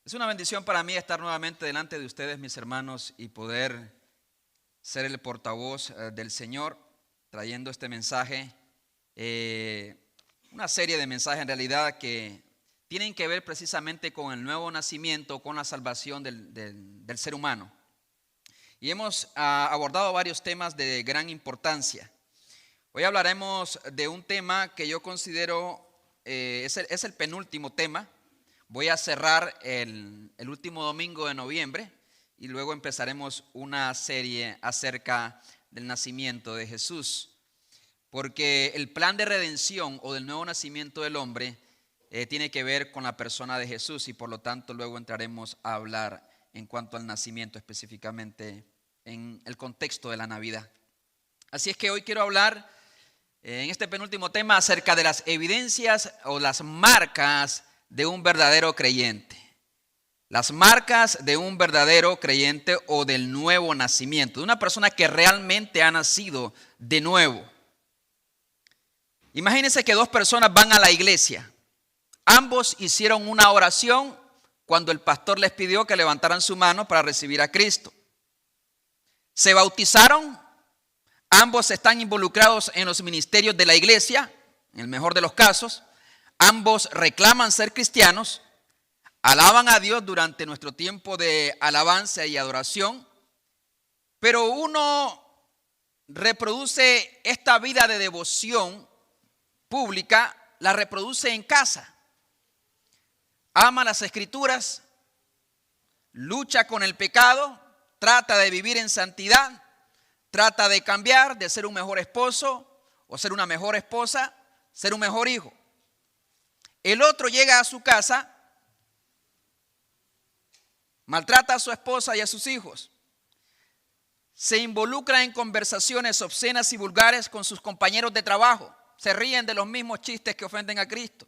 Es una bendición para mí estar nuevamente delante de ustedes, mis hermanos, y poder ser el portavoz del Señor, trayendo este mensaje, una serie de mensajes en realidad que tienen que ver precisamente con el nuevo nacimiento, con la salvación del ser humano. Y hemos abordado varios temas de gran importancia. Hoy hablaremos de un tema que yo considero es el penúltimo tema. Voy a cerrar el último domingo de noviembre y luego empezaremos una serie acerca del nacimiento de Jesús. Porque el plan de redención o del nuevo nacimiento del hombre tiene que ver con la persona de Jesús y por lo tanto luego entraremos a hablar en cuanto al nacimiento específicamente en el contexto de la Navidad. Así es que hoy quiero hablar en este penúltimo tema acerca de las evidencias o las marcas de un verdadero creyente. Las marcas de un verdadero creyente o del nuevo nacimiento, de una persona que realmente ha nacido de nuevo. Imagínense que dos personas van a la iglesia. Ambos hicieron una oración cuando el pastor les pidió que levantaran su mano para recibir a Cristo. Se bautizaron. Ambos están involucrados en los ministerios de la iglesia, en el mejor de los casos. Ambos reclaman ser cristianos, alaban a Dios durante nuestro tiempo de alabanza y adoración, pero uno reproduce esta vida de devoción pública, la reproduce en casa. Ama las escrituras, lucha con el pecado, trata de vivir en santidad, trata de cambiar, de ser un mejor esposo o ser una mejor esposa, ser un mejor hijo. El otro llega a su casa, maltrata a su esposa y a sus hijos, se involucra en conversaciones obscenas y vulgares con sus compañeros de trabajo, se ríen de los mismos chistes que ofenden a Cristo,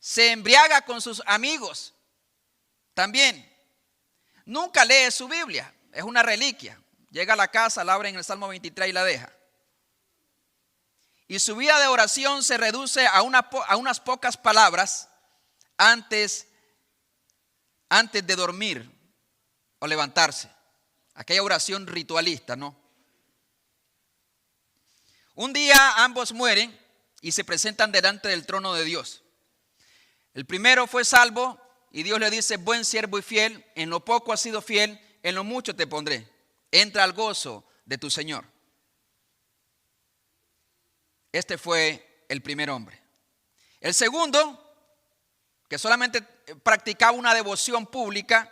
se embriaga con sus amigos también, nunca lee su Biblia, es una reliquia, llega a la casa, la abre en el Salmo 23 y la deja. Y su vida de oración se reduce a unas pocas palabras antes de dormir o levantarse. Aquella oración ritualista, ¿no? Un día ambos mueren y se presentan delante del trono de Dios. El primero fue salvo y Dios le dice: buen siervo y fiel, en lo poco has sido fiel, en lo mucho te pondré. Entra al gozo de tu Señor. Este fue el primer hombre. El segundo, que solamente practicaba una devoción pública,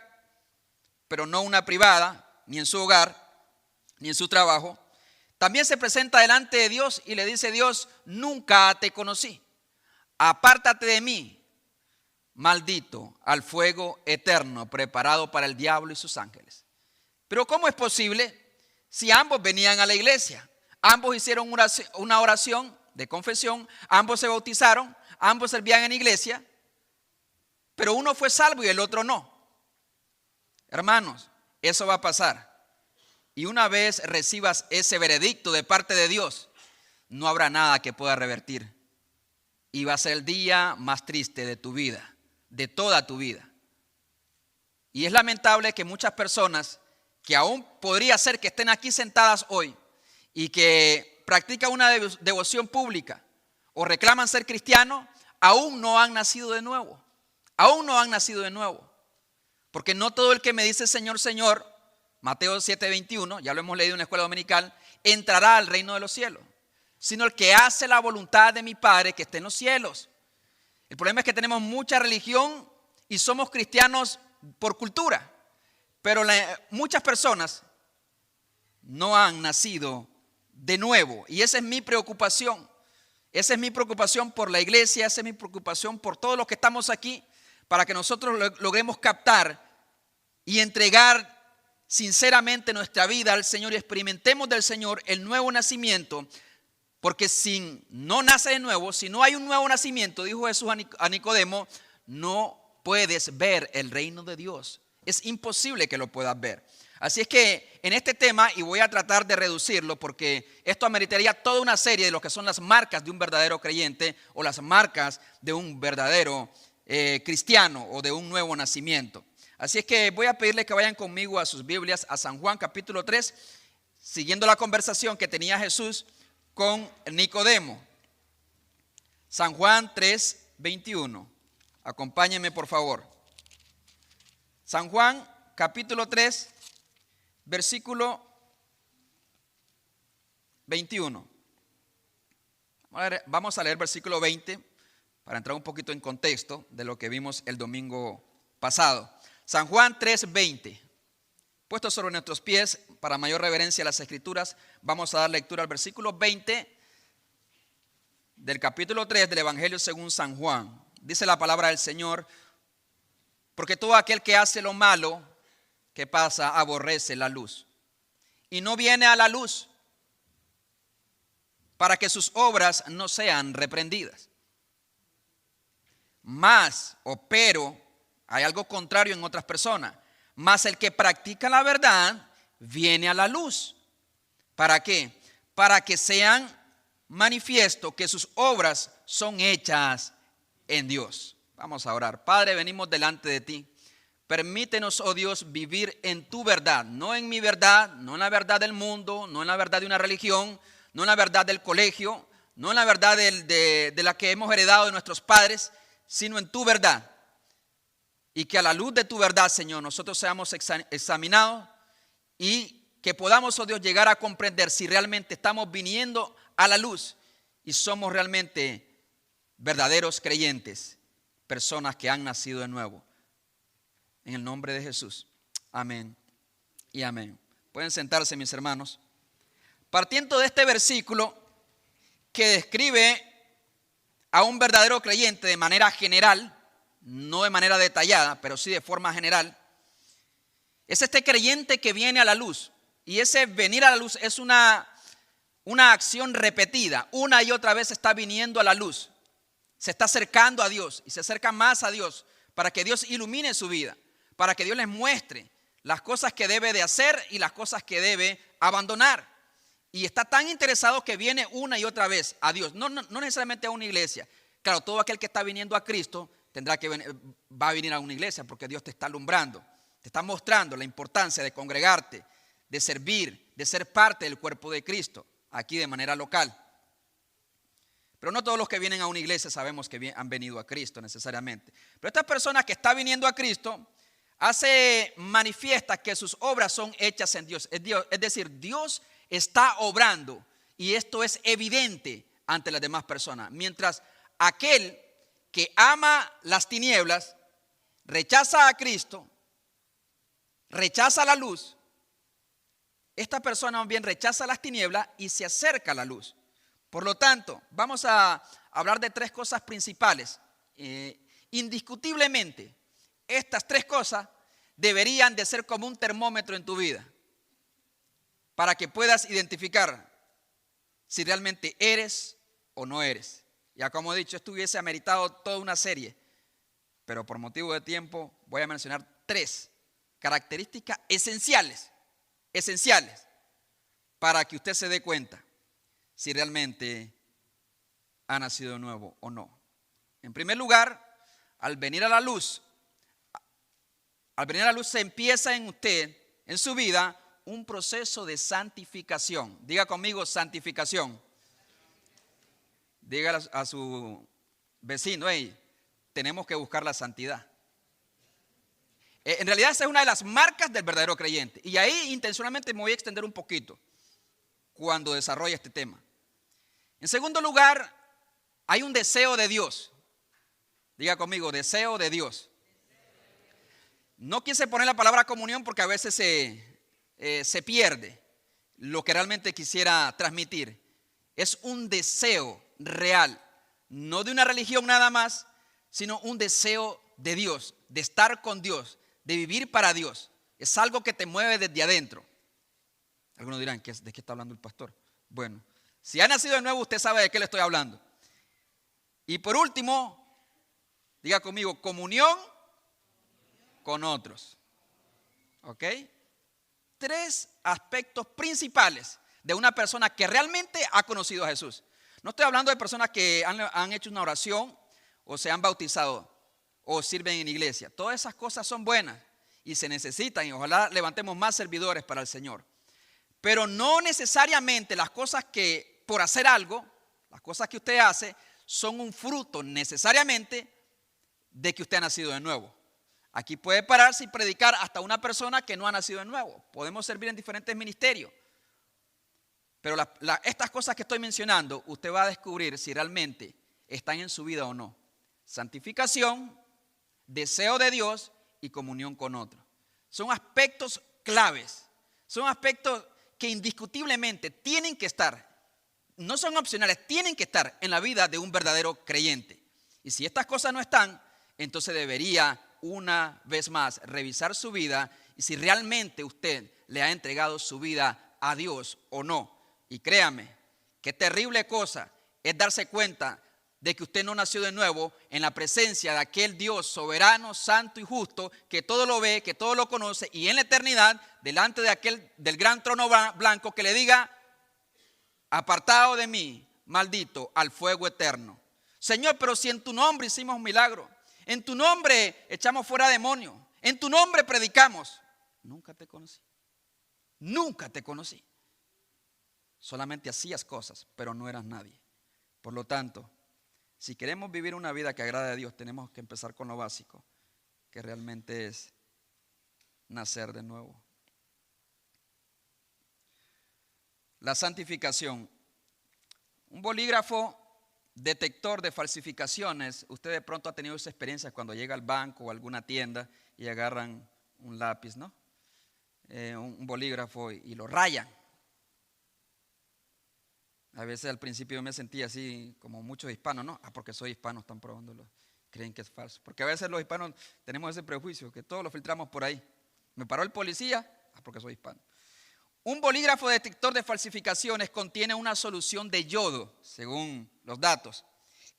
pero no una privada, ni en su hogar, ni en su trabajo, también se presenta delante de Dios y le dice: Dios, nunca te conocí. Apártate de mí, maldito, al fuego eterno preparado para el diablo y sus ángeles. Pero ¿cómo es posible si ambos venían a la iglesia? Ambos hicieron una oración de confesión, ambos se bautizaron, ambos servían en iglesia, pero uno fue salvo y el otro no. Hermanos, eso va a pasar. Y una vez recibas ese veredicto de parte de Dios, no habrá nada que pueda revertir. Y va a ser el día más triste de tu vida, de toda tu vida. Y es lamentable que muchas personas que aún podría ser que estén aquí sentadas hoy y que practican una devoción pública o reclaman ser cristianos, aún no han nacido de nuevo. Aún no han nacido de nuevo. Porque no todo el que me dice Señor, Señor, Mateo 7:21, ya lo hemos leído en la escuela dominical, entrará al reino de los cielos, sino el que hace la voluntad de mi Padre que esté en los cielos. El problema es que tenemos mucha religión y somos cristianos por cultura, pero muchas personas no han nacido de nuevo. Y esa es mi preocupación. Esa es mi preocupación por la iglesia, esa es mi preocupación por todos los que estamos aquí, para que nosotros logremos captar y entregar sinceramente nuestra vida al Señor y experimentemos del Señor el nuevo nacimiento. Porque si no nace de nuevo, si no hay un nuevo nacimiento, dijo Jesús a Nicodemo, no puedes ver el reino de Dios. Es imposible que lo puedas ver. Así es que en este tema, y voy a tratar de reducirlo porque esto ameritaría toda una serie de lo que son las marcas de un verdadero creyente o las marcas de un verdadero cristiano o de un nuevo nacimiento. Así es que voy a pedirle que vayan conmigo a sus Biblias a San Juan capítulo 3, siguiendo la conversación que tenía Jesús con Nicodemo. San Juan 3, 21. Acompáñenme por favor. San Juan capítulo 3, versículo 21. Vamos a leer versículo 20 para entrar un poquito en contexto de lo que vimos el domingo pasado. San Juan 3, 20. Puestos sobre nuestros pies para mayor reverencia a las Escrituras, vamos a dar lectura al versículo 20 del capítulo 3 del Evangelio según San Juan. Dice la palabra del Señor: porque todo aquel que hace lo malo, ¿qué pasa? Aborrece la luz y no viene a la luz para que sus obras no sean reprendidas. Pero, hay algo contrario en otras personas. Mas el que practica la verdad viene a la luz. ¿Para qué? Para que sean manifiesto que sus obras son hechas en Dios. Vamos a orar. Padre, venimos delante de ti. Permítenos, oh Dios, vivir en tu verdad, no en mi verdad, no en la verdad del mundo, no en la verdad de una religión, no en la verdad del colegio, no en la verdad de la que hemos heredado de nuestros padres, sino en tu verdad. Y que a la luz de tu verdad, Señor, nosotros seamos examinados y que podamos, oh Dios, llegar a comprender si realmente estamos viniendo a la luz y somos realmente verdaderos creyentes, personas que han nacido de nuevo. En el nombre de Jesús. Amén y amén. Pueden sentarse, mis hermanos. Partiendo de este versículo que describe a un verdadero creyente de manera general, no de manera detallada, pero sí de forma general, es este creyente que viene a la luz. Y ese venir a la luz es una acción repetida. Una y otra vez está viniendo a la luz. Se está acercando a Dios y se acerca más a Dios para que Dios ilumine su vida, para que Dios les muestre las cosas que debe de hacer y las cosas que debe abandonar. Y está tan interesado que viene una y otra vez a Dios, no necesariamente a una iglesia. Claro, todo aquel que está viniendo a Cristo va a venir a una iglesia porque Dios te está alumbrando, te está mostrando la importancia de congregarte, de servir, de ser parte del cuerpo de Cristo, aquí de manera local. Pero no todos los que vienen a una iglesia sabemos que han venido a Cristo necesariamente. Pero esta persona que está viniendo a Cristo hace manifiesta que sus obras son hechas en Dios. Es decir, Dios está obrando y esto es evidente ante las demás personas. Mientras aquel que ama las tinieblas, rechaza a Cristo, rechaza la luz, esta persona más bien rechaza las tinieblas y se acerca a la luz. Por lo tanto, vamos a hablar de tres cosas principales. Indiscutiblemente, estas tres cosas deberían de ser como un termómetro en tu vida para que puedas identificar si realmente eres o no eres. Ya como he dicho, esto hubiese ameritado toda una serie, pero por motivo de tiempo voy a mencionar tres características esenciales para que usted se dé cuenta si realmente ha nacido de nuevo o no. En primer lugar, al venir a la luz se empieza en usted, en su vida, un proceso de santificación. Diga conmigo, santificación. Diga a su vecino: hey, tenemos que buscar la santidad. En realidad esa es una de las marcas del verdadero creyente. Y ahí intencionalmente me voy a extender un poquito cuando desarrolle este tema. En segundo lugar, hay un deseo de Dios. Diga conmigo, deseo de Dios. No quise poner la palabra comunión porque a veces se pierde lo que realmente quisiera transmitir. Es un deseo real, no de una religión nada más, sino un deseo de Dios, de estar con Dios, de vivir para Dios. Es algo que te mueve desde adentro. Algunos dirán, ¿de qué está hablando el pastor? Bueno, si ha nacido de nuevo, usted sabe de qué le estoy hablando. Y por último, diga conmigo, comunión con otros. ¿Ok? Tres aspectos principales de una persona que realmente ha conocido a Jesús. No estoy hablando de personas que han hecho una oración o se han bautizado o sirven en iglesia. Todas esas cosas son buenas y se necesitan, y ojalá levantemos más servidores para el Señor. Pero no necesariamente las cosas que por hacer algo, las cosas que usted hace, son un fruto necesariamente de que usted ha nacido de nuevo. Aquí puede pararse y predicar hasta una persona que no ha nacido de nuevo. Podemos servir en diferentes ministerios. Pero estas cosas que estoy mencionando, usted va a descubrir si realmente están en su vida o no. Santificación, deseo de Dios y comunión con otros. Son aspectos claves. Son aspectos que indiscutiblemente tienen que estar. No son opcionales, tienen que estar en la vida de un verdadero creyente. Y si estas cosas no están, entonces debería una vez más revisar su vida y si realmente usted le ha entregado su vida a Dios o no. Y créame, qué terrible cosa es darse cuenta de que usted no nació de nuevo en la presencia de aquel Dios soberano, santo y justo, que todo lo ve, que todo lo conoce, y en la eternidad, delante de del gran trono blanco, que le diga: apartado de mí, maldito, al fuego eterno. Señor, pero si en tu nombre hicimos un milagro, en tu nombre echamos fuera demonios, en tu nombre predicamos. Nunca te conocí. Nunca te conocí. Solamente hacías cosas, pero no eras nadie. Por lo tanto, si queremos vivir una vida que agrade a Dios, tenemos que empezar con lo básico, que realmente es nacer de nuevo. La santificación. Un bolígrafo detector de falsificaciones. Usted de pronto ha tenido esa experiencia cuando llega al banco o a alguna tienda y agarran un lápiz, ¿no? Un bolígrafo y lo rayan. A veces al principio yo me sentía así como muchos hispanos, ¿no? Porque soy hispano, están probándolo, creen que es falso. Porque a veces los hispanos tenemos ese prejuicio, que todos lo filtramos por ahí. Me paró el policía, porque soy hispano. Un bolígrafo detector de falsificaciones contiene una solución de yodo, según los datos.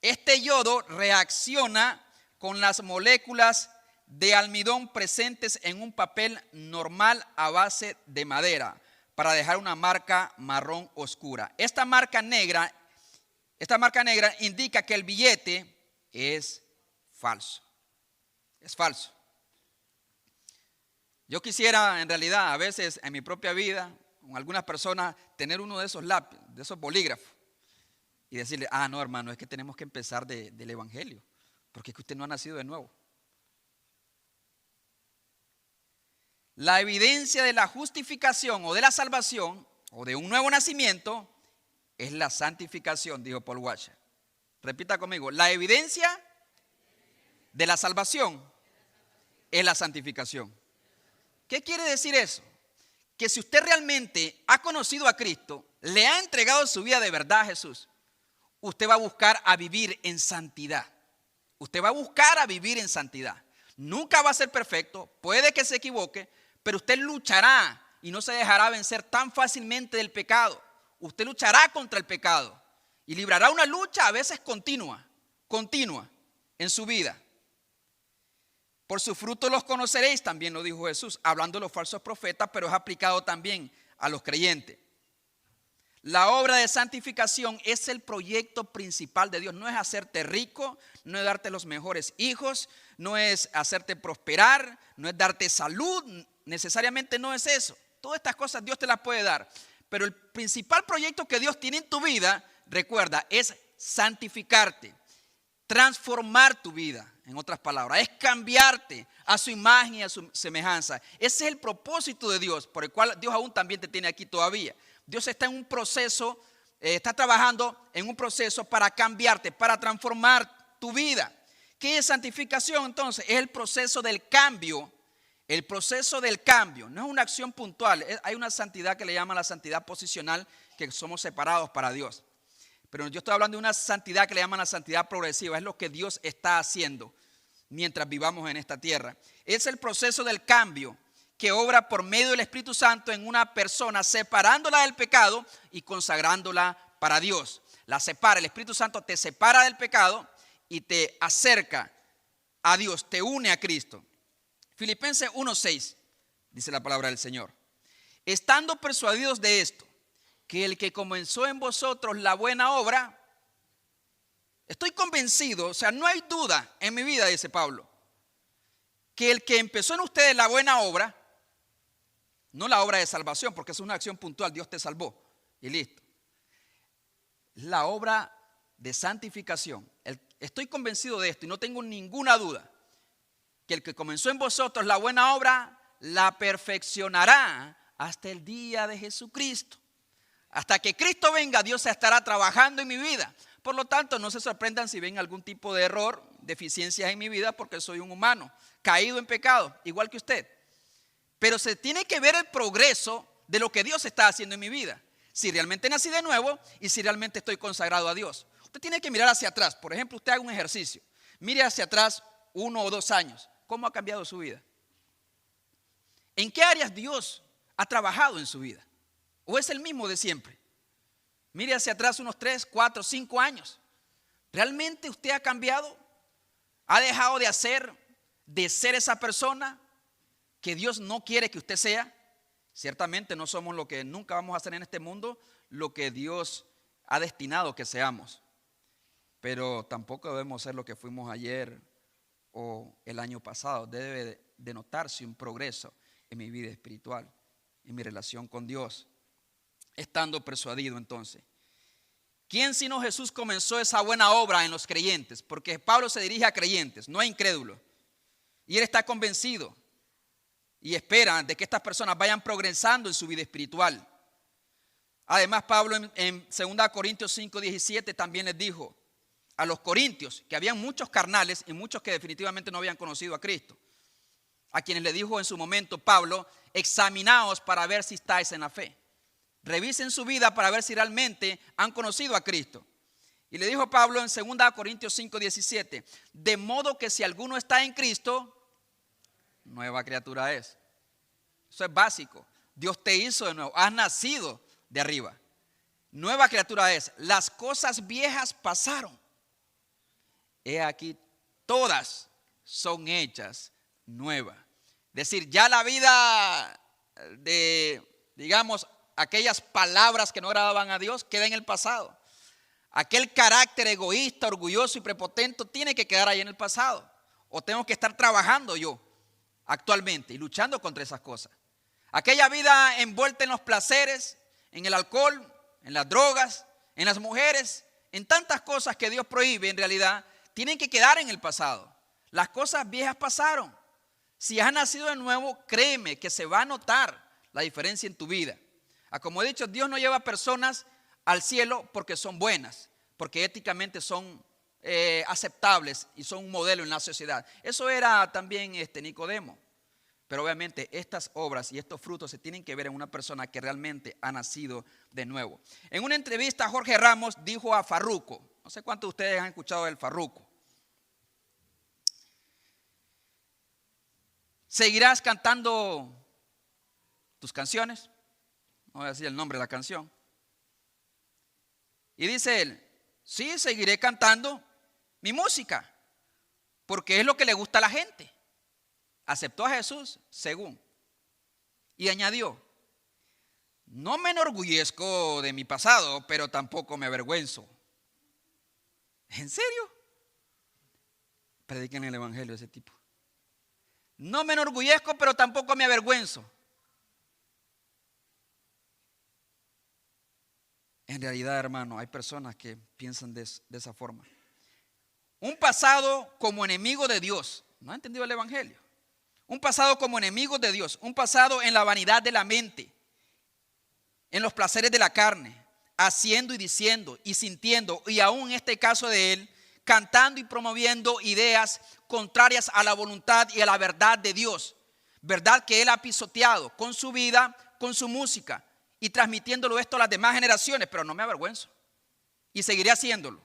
Este yodo reacciona con las moléculas de almidón presentes en un papel normal a base de madera, para dejar una marca marrón oscura. Esta marca negra indica que el billete es falso. Es falso. Yo quisiera, en realidad, a veces en mi propia vida, con algunas personas, tener uno de esos lápices, de esos bolígrafos, y decirle: no, hermano, es que tenemos que empezar del evangelio, porque es que usted no ha nacido de nuevo. La evidencia de la justificación o de la salvación o de un nuevo nacimiento es la santificación, dijo Paul Washer. Repita conmigo: la evidencia de la salvación es la santificación. ¿Qué quiere decir eso? Que si usted realmente ha conocido a Cristo, le ha entregado su vida de verdad a Jesús, usted va a buscar a vivir en santidad. Usted va a buscar a vivir en santidad. Nunca va a ser perfecto, puede que se equivoque, pero usted luchará y no se dejará vencer tan fácilmente del pecado. Usted luchará contra el pecado y librará una lucha a veces continua en su vida. Por su fruto los conoceréis, también lo dijo Jesús, hablando de los falsos profetas, pero es aplicado también a los creyentes. La obra de santificación es el proyecto principal de Dios. No es hacerte rico, no es darte los mejores hijos, no es hacerte prosperar, no es darte salud, necesariamente no es eso. Todas estas cosas Dios te las puede dar. Pero el principal proyecto que Dios tiene en tu vida, recuerda, es santificarte, transformar tu vida. En otras palabras, es cambiarte a su imagen y a su semejanza. Ese es el propósito de Dios, por el cual Dios aún también te tiene aquí todavía. Dios está en un proceso, está trabajando en un proceso para cambiarte, para transformar tu vida. ¿Qué es santificación entonces? Es el proceso del cambio. El proceso del cambio no es una acción puntual. Hay una santidad que le llaman la santidad posicional, que somos separados para Dios. Pero yo estoy hablando de una santidad que le llaman la santidad progresiva. Es lo que Dios está haciendo mientras vivamos en esta tierra. Es el proceso del cambio que obra por medio del Espíritu Santo en una persona, separándola del pecado y consagrándola para Dios. La separa, el Espíritu Santo te separa del pecado y te acerca a Dios, te une a Cristo. Filipenses 1:6 dice la palabra del Señor: estando persuadidos de esto, que el que comenzó en vosotros la buena obra, estoy convencido, o sea, no hay duda en mi vida, dice Pablo, que el que empezó en ustedes la buena obra, no la obra de salvación, porque es una acción puntual, Dios te salvó y listo. La obra de santificación. Estoy convencido de esto y no tengo ninguna duda que el que comenzó en vosotros la buena obra la perfeccionará hasta el día de Jesucristo. Hasta que Cristo venga, Dios estará trabajando en mi vida. Por lo tanto, no se sorprendan si ven algún tipo de error, deficiencias en mi vida, porque soy un humano, caído en pecado, igual que usted. Pero se tiene que ver el progreso de lo que Dios está haciendo en mi vida. Si realmente nací de nuevo y si realmente estoy consagrado a Dios. Usted tiene que mirar hacia atrás. Por ejemplo, usted haga un ejercicio. Mire hacia atrás 1 o 2 años. ¿Cómo ha cambiado su vida? ¿En qué áreas Dios ha trabajado en su vida? ¿O es el mismo de siempre? Mire hacia atrás unos 3, 4, 5 años. ¿Realmente usted ha cambiado? ¿Ha dejado de ser esa persona que Dios no quiere que usted sea? Ciertamente no somos lo que nunca vamos a hacer en este mundo, lo que Dios ha destinado que seamos. Pero tampoco debemos ser lo que fuimos ayer o el año pasado. Debe de notarse un progreso en mi vida espiritual, en mi relación con Dios. Estando persuadido entonces, ¿quién sino Jesús comenzó esa buena obra en los creyentes? Porque Pablo se dirige a creyentes, no a incrédulos. Y él está convencido y espera de que estas personas vayan progresando en su vida espiritual. Además, Pablo en 2 Corintios 5:17 también les dijo a los corintios que habían muchos carnales y muchos que definitivamente no habían conocido a Cristo. A quienes le dijo en su momento Pablo, examinaos para ver si estáis en la fe. Revisen su vida para ver si realmente han conocido a Cristo. Y le dijo Pablo en 2 Corintios 5:17, de modo que si alguno está en Cristo, nueva criatura es. Eso es básico. Dios te hizo de nuevo, has nacido de arriba. Nueva criatura es. Las cosas viejas pasaron. He aquí, todas son hechas nuevas. Es decir, ya la vida de, digamos, aquellas palabras que no agradaban a Dios queda en el pasado. Aquel carácter egoísta, orgulloso y prepotente tiene que quedar ahí en el pasado. O tengo que estar trabajando yo actualmente y luchando contra esas cosas. Aquella vida envuelta en los placeres, en el alcohol, en las drogas, en las mujeres, en tantas cosas que Dios prohíbe en realidad, tienen que quedar en el pasado. Las cosas viejas pasaron. Si has nacido de nuevo, créeme que se va a notar la diferencia en tu vida. Como he dicho, Dios no lleva personas al cielo porque son buenas, porque éticamente son aceptables y son un modelo en la sociedad. Eso era también Nicodemo. Pero obviamente estas obras y estos frutos se tienen que ver en una persona que realmente ha nacido de nuevo. En una entrevista, Jorge Ramos dijo a Farruko, no sé cuántos de ustedes han escuchado del Farruko: ¿seguirás cantando tus canciones? No voy a decir el nombre de la canción. Y dice él, sí, seguiré cantando mi música, porque es lo que le gusta a la gente. Aceptó a Jesús según. Y añadió, no me enorgullezco de mi pasado, pero tampoco me avergüenzo. ¿En serio? Prediquen el evangelio de ese tipo. No me enorgullezco, pero tampoco me avergüenzo. En realidad, hermano, hay personas que piensan de esa forma. Un pasado como enemigo de Dios. ¿No ha entendido el evangelio? Un pasado como enemigo de Dios. Un pasado en la vanidad de la mente, en los placeres de la carne, haciendo y diciendo y sintiendo, y aún en este caso de él, cantando y promoviendo ideas contrarias a la voluntad y a la verdad de Dios. Verdad que él ha pisoteado con su vida, con su música, y transmitiéndolo esto a las demás generaciones, pero no me avergüenzo. Y seguiré haciéndolo.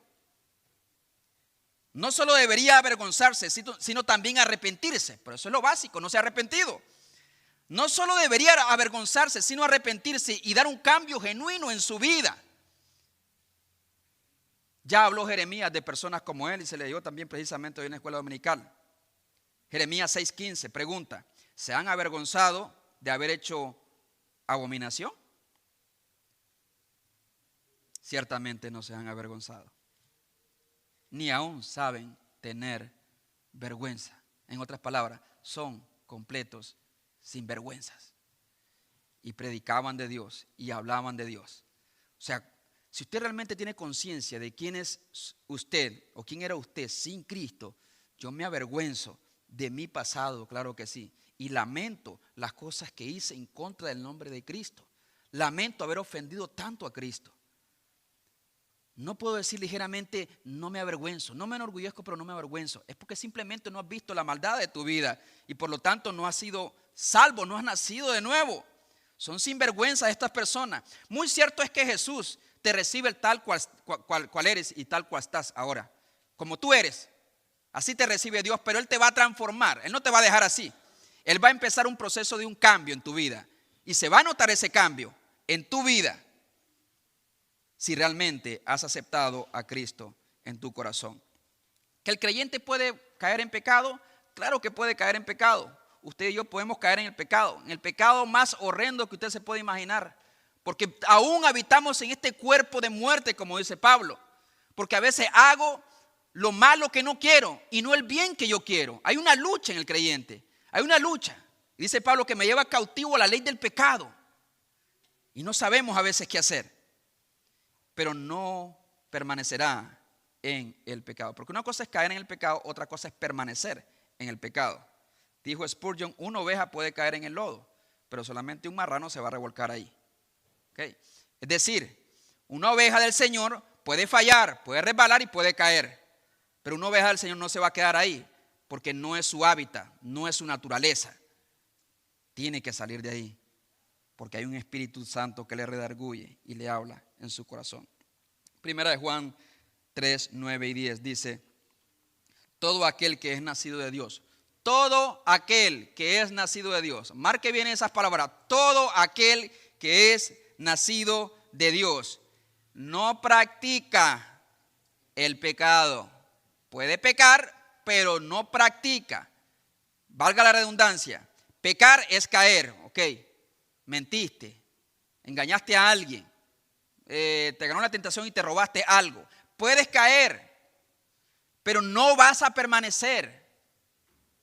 No solo debería avergonzarse, sino también arrepentirse. Pero eso es lo básico, no se ha arrepentido. No solo debería avergonzarse, sino arrepentirse y dar un cambio genuino en su vida. Ya habló Jeremías de personas como él y se le dio también precisamente hoy en la escuela dominical. Jeremías 6:15 pregunta, ¿se han avergonzado de haber hecho abominación? Ciertamente no se han avergonzado, ni aún saben tener vergüenza. En otras palabras, son completos sinvergüenzas. Y predicaban de Dios y hablaban de Dios. O sea, si usted realmente tiene conciencia de quién es usted o quién era usted sin Cristo, yo me avergüenzo de mi pasado, claro que sí. Y lamento las cosas que hice en contra del nombre de Cristo. Lamento haber ofendido tanto a Cristo. No puedo decir ligeramente, no me avergüenzo, no me enorgullezco, pero no me avergüenzo. Es porque simplemente no has visto la maldad de tu vida y por lo tanto no has sido salvo, no has nacido de nuevo. Son sinvergüenzas estas personas. Muy cierto es que Jesús te recibe tal cual eres y tal cual estás ahora. Como tú eres, así te recibe Dios, pero Él te va a transformar. Él no te va a dejar así. Él va a empezar un proceso de un cambio en tu vida. Y se va a notar ese cambio en tu vida si realmente has aceptado a Cristo en tu corazón. ¿Que el creyente puede caer en pecado? Claro que puede caer en pecado. Usted y yo podemos caer en el pecado más horrendo que usted se puede imaginar. Porque aún habitamos en este cuerpo de muerte, como dice Pablo. Porque a veces hago lo malo que no quiero y no el bien que yo quiero. Hay una lucha en el creyente. Hay una lucha. Dice Pablo que me lleva cautivo a la ley del pecado. Y no sabemos a veces qué hacer. Pero no permanecerá en el pecado. Porque una cosa es caer en el pecado, otra cosa es permanecer en el pecado. Dijo Spurgeon, una oveja puede caer en el lodo, pero solamente un marrano se va a revolcar ahí. ¿Okay? Es decir, una oveja del Señor puede fallar, puede resbalar y puede caer. Pero una oveja del Señor no se va a quedar ahí, porque no es su hábitat, no es su naturaleza. Tiene que salir de ahí, porque hay un Espíritu Santo que le redarguye y le habla en su corazón. Primera de Juan 3, 9 y 10 dice, todo aquel que es nacido de Dios, todo aquel que es nacido de Dios, marque bien esas palabras, todo aquel que es nacido de Dios, no practica el pecado. Puede pecar, pero no practica. Valga la redundancia, pecar es caer, ok, mentiste, engañaste a alguien, te ganó la tentación y te robaste algo. Puedes caer, pero no vas a permanecer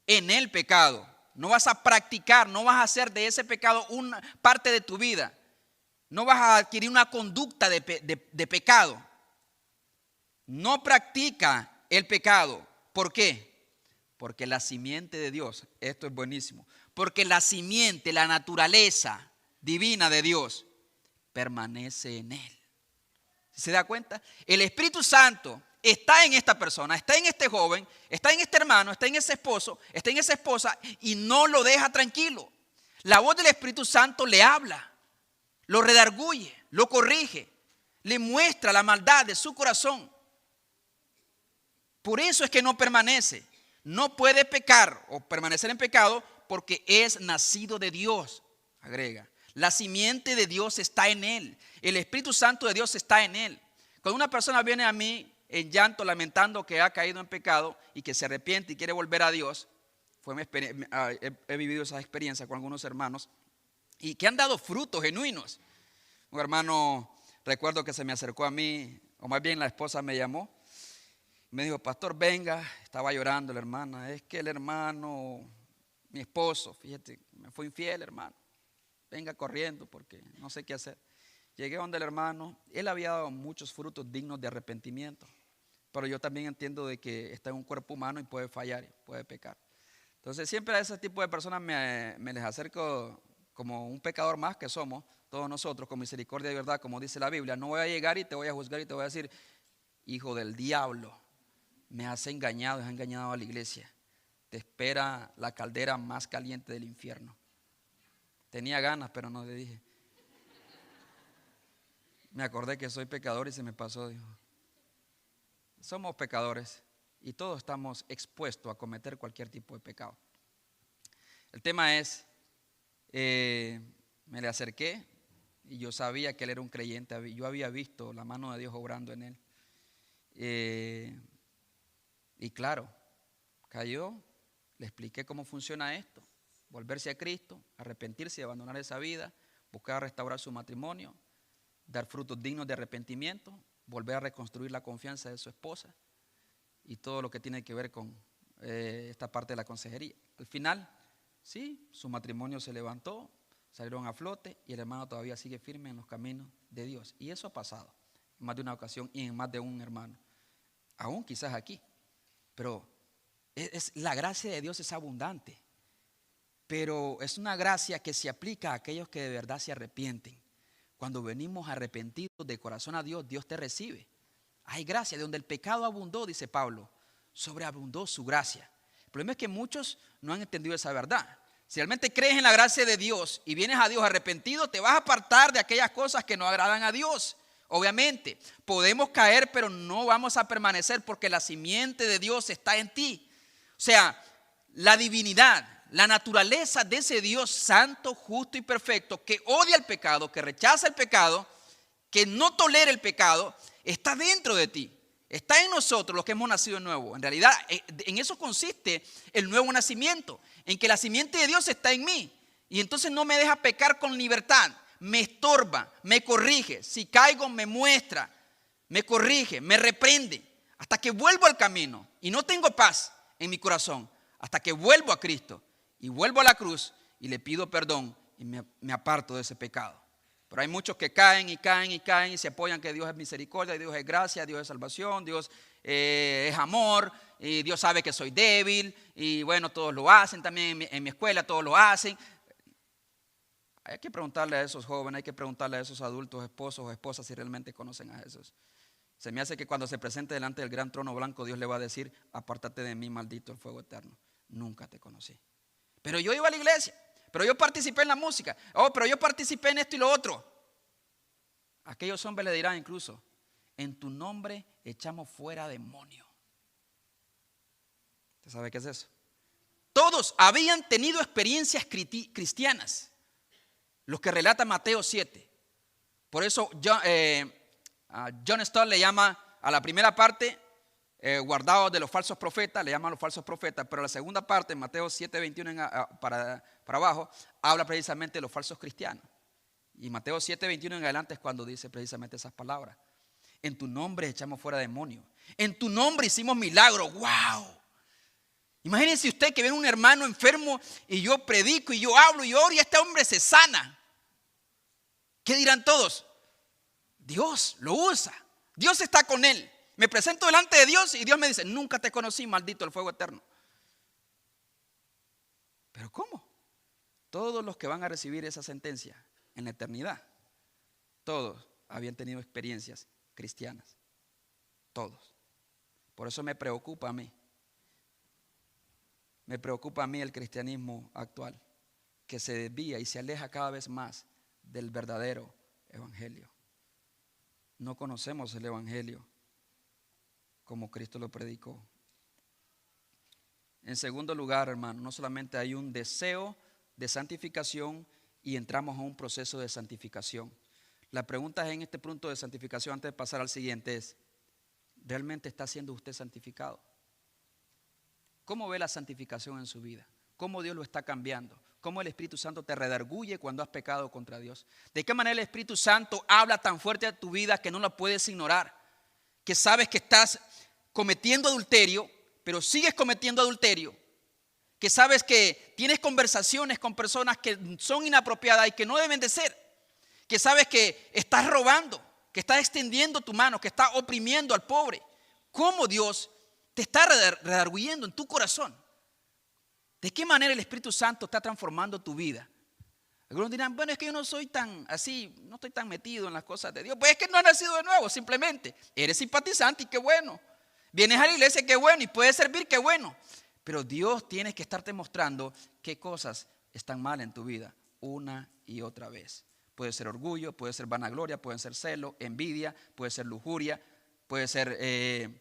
en el pecado. No vas a practicar, no vas a hacer de ese pecado una parte de tu vida. No vas a adquirir una conducta de pecado. No practica el pecado. ¿Por qué? Porque la simiente de Dios, esto es buenísimo, porque la simiente, la naturaleza divina de Dios permanece en él. ¿Se da cuenta? El Espíritu Santo está en esta persona, está en este joven, está en este hermano, está en ese esposo, está en esa esposa y no lo deja tranquilo. La voz del Espíritu Santo le habla, lo redarguye, lo corrige, le muestra la maldad de su corazón. Por eso es que no permanece, no puede pecar o permanecer en pecado porque es nacido de Dios, agrega. La simiente de Dios está en él. El Espíritu Santo de Dios está en él. Cuando una persona viene a mí en llanto, lamentando que ha caído en pecado y que se arrepiente y quiere volver a Dios, he vivido esa experiencia con algunos hermanos y que han dado frutos genuinos. Un hermano, recuerdo que se me acercó a mí, o más bien la esposa me llamó, me dijo, pastor, venga, estaba llorando la hermana, es que el hermano, mi esposo, fíjate, me fue infiel, hermano. Venga corriendo porque no sé qué hacer. Llegué donde el hermano, él había dado muchos frutos dignos de arrepentimiento, pero yo también entiendo de que está en un cuerpo humano y puede fallar, puede pecar. Entonces siempre a ese tipo de personas me les acerco como un pecador más que somos todos nosotros, con misericordia y verdad, como dice la Biblia. No voy a llegar y te voy a juzgar y te voy a decir, hijo del diablo, me has engañado a la iglesia. Te espera la caldera más caliente del infierno. Tenía ganas, pero no le dije. Me acordé que soy pecador y se me pasó, dijo. Somos pecadores y todos estamos expuestos a cometer cualquier tipo de pecado. El tema es, me le acerqué y yo sabía que él era un creyente. Yo había visto la mano de Dios obrando en él. Y claro, cayó, le expliqué cómo funciona esto. Volverse a Cristo, arrepentirse y abandonar esa vida, buscar restaurar su matrimonio, dar frutos dignos de arrepentimiento, volver a reconstruir la confianza de su esposa y todo lo que tiene que ver con esta parte de la consejería. Al final, sí, su matrimonio se levantó, salieron a flote y el hermano todavía sigue firme en los caminos de Dios. Y eso ha pasado en más de una ocasión y en más de un hermano. Aún quizás aquí. Pero la gracia de Dios es abundante. Pero es una gracia que se aplica a aquellos que de verdad se arrepienten. Cuando venimos arrepentidos de corazón a Dios, Dios te recibe. Hay gracia, de donde el pecado abundó, dice Pablo, sobreabundó su gracia. El problema es que muchos no han entendido esa verdad. Si realmente crees en la gracia de Dios y vienes a Dios arrepentido, te vas a apartar de aquellas cosas que no agradan a Dios. Obviamente, podemos caer, pero no vamos a permanecer porque la simiente de Dios está en ti. O sea, la divinidad, la naturaleza de ese Dios santo, justo y perfecto, que odia el pecado, que rechaza el pecado, que no tolera el pecado, está dentro de ti. Está en nosotros los que hemos nacido de nuevo. En realidad, en eso consiste el nuevo nacimiento, en que la simiente de Dios está en mí. Y entonces no me deja pecar con libertad, me estorba, me corrige. Si caigo, me muestra, me corrige, me reprende, hasta que vuelvo al camino. Y no tengo paz en mi corazón, hasta que vuelvo a Cristo y vuelvo a la cruz y le pido perdón y me aparto de ese pecado. Pero hay muchos que caen y caen y caen y se apoyan que Dios es misericordia, Dios es gracia, Dios es salvación, Dios es amor, y Dios sabe que soy débil y bueno, todos lo hacen también en mi escuela, todos lo hacen. Hay que preguntarle a esos jóvenes, hay que preguntarle a esos adultos, esposos o esposas si realmente conocen a Jesús. Se me hace que cuando se presente delante del gran trono blanco, Dios le va a decir: apártate de mí, maldito, el fuego eterno. Nunca te conocí. Pero yo iba a la iglesia. Pero yo participé en la música. Pero yo participé en esto y lo otro. Aquellos hombres le dirán incluso: en tu nombre echamos fuera demonios. ¿Usted sabe qué es eso? Todos habían tenido experiencias cristianas. Los que relata Mateo 7. Por eso John Stott le llama a la primera parte guardados de los falsos profetas, le llaman los falsos profetas, pero la segunda parte, en Mateo 7:21 para abajo, habla precisamente de los falsos cristianos. Y Mateo 7:21 en adelante es cuando dice precisamente esas palabras. En tu nombre echamos fuera demonios. En tu nombre hicimos milagros. ¡Wow! Imagínense usted que viene un hermano enfermo y yo predico y yo hablo y oro y este hombre se sana. ¿Qué dirán todos? Dios lo usa. Dios está con él. Me presento delante de Dios y Dios me dice: nunca te conocí, maldito, el fuego eterno. ¿Pero cómo? Todos los que van a recibir esa sentencia en la eternidad, todos habían tenido experiencias cristianas. Todos. Por eso me preocupa a mí. Me preocupa a mí el cristianismo actual, que se desvía y se aleja cada vez más del verdadero evangelio. No conocemos el evangelio como Cristo lo predicó. En segundo lugar, hermano, no solamente hay un deseo de santificación y entramos a un proceso de santificación. La pregunta en este punto de santificación, antes de pasar al siguiente, es: ¿realmente está siendo usted santificado? ¿Cómo ve la santificación en su vida? ¿Cómo Dios lo está cambiando? ¿Cómo el Espíritu Santo te redarguye cuando has pecado contra Dios? ¿De qué manera el Espíritu Santo habla tan fuerte a tu vida que no la puedes ignorar? Que sabes que estás cometiendo adulterio, pero sigues cometiendo adulterio. Que sabes que tienes conversaciones con personas que son inapropiadas y que no deben de ser. Que sabes que estás robando, que estás extendiendo tu mano, que estás oprimiendo al pobre. ¿Cómo Dios te está redarguyendo en tu corazón? ¿De qué manera el Espíritu Santo está transformando tu vida? Algunos dirán: bueno, es que yo no soy tan así, no estoy tan metido en las cosas de Dios. Pues es que no has nacido de nuevo, simplemente. Eres simpatizante y qué bueno. Vienes a la iglesia, qué bueno, y puedes servir, qué bueno. Pero Dios tiene que estarte mostrando qué cosas están mal en tu vida una y otra vez. Puede ser orgullo, puede ser vanagloria, puede ser celo, envidia, puede ser lujuria, puede ser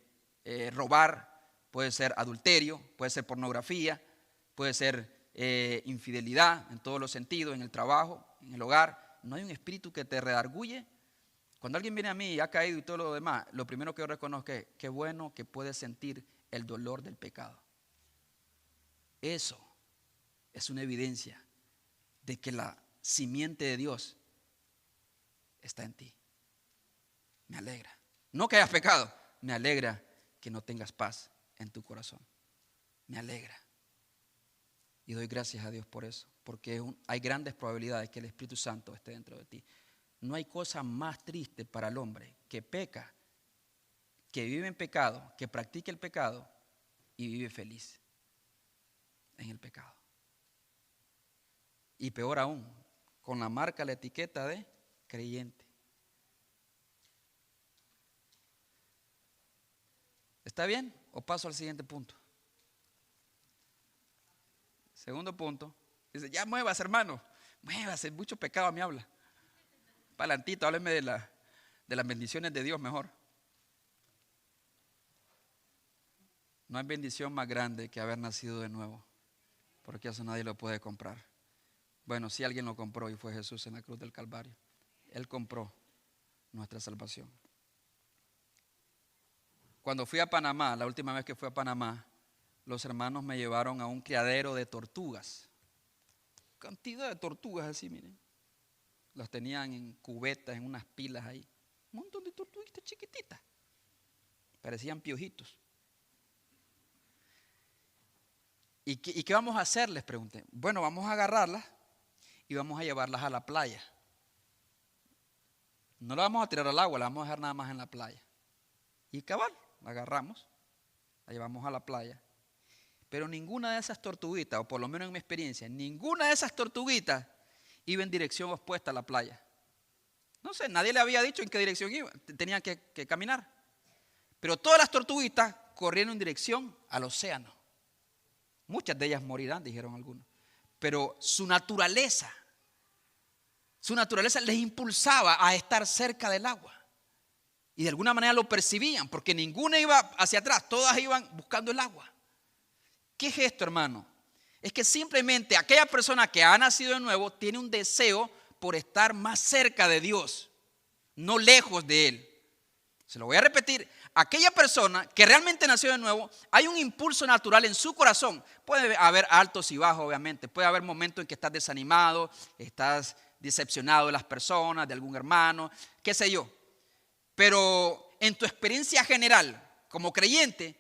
robar, puede ser adulterio, puede ser pornografía, puede ser infidelidad en todos los sentidos, en el trabajo, en el hogar. No hay un espíritu que te redarguye. Cuando alguien viene a mí y ha caído y todo lo demás, lo primero que yo reconozco es: qué bueno que puedes sentir el dolor del pecado. Eso es una evidencia de que la simiente de Dios está en ti. Me alegra. No que hayas pecado, me alegra que no tengas paz en tu corazón. me alegra. Y doy gracias a Dios por eso, porque hay grandes probabilidades que el Espíritu Santo esté dentro de ti. No hay cosa más triste para el hombre que peca, que vive en pecado, que practica el pecado y vive feliz en el pecado. Y peor aún, con la marca, la etiqueta de creyente. ¿Está bien? ¿O paso al siguiente punto? Segundo punto. Dice, ya muévase, hermano. Muévase, mucho pecado me habla. Palantito, hábleme de las bendiciones de Dios mejor. No hay bendición más grande que haber nacido de nuevo, porque eso nadie lo puede comprar. Bueno, sí, alguien lo compró y fue Jesús en la cruz del Calvario. Él compró nuestra salvación. Cuando fui a Panamá, la última vez que fui a Panamá, los hermanos me llevaron a un criadero de tortugas. Cantidad de tortugas así, miren. Los tenían en cubetas, en unas pilas ahí. Un montón de tortuguitas chiquititas. Parecían piojitos. ¿Y qué vamos a hacer? Les pregunté. Bueno, vamos a agarrarlas y vamos a llevarlas a la playa. No las vamos a tirar al agua, las vamos a dejar nada más en la playa. Y cabal, la agarramos, la llevamos a la playa. Pero ninguna de esas tortuguitas, o por lo menos en mi experiencia, ninguna de esas tortuguitas iba en dirección opuesta a la playa. No sé, nadie le había dicho en qué dirección iba, tenían que caminar. Pero todas las tortuguitas corrieron en dirección al océano. Muchas de ellas morirán, dijeron algunos. Pero su naturaleza les impulsaba a estar cerca del agua. Y de alguna manera lo percibían, porque ninguna iba hacia atrás, todas iban buscando el agua. ¿Qué es esto, hermano? Es que simplemente aquella persona que ha nacido de nuevo tiene un deseo por estar más cerca de Dios, no lejos de Él. Se lo voy a repetir. Aquella persona que realmente nació de nuevo, hay un impulso natural en su corazón. Puede haber altos y bajos, obviamente. Puede haber momentos en que estás desanimado, estás decepcionado de las personas, de algún hermano, qué sé yo. Pero en tu experiencia general, como creyente,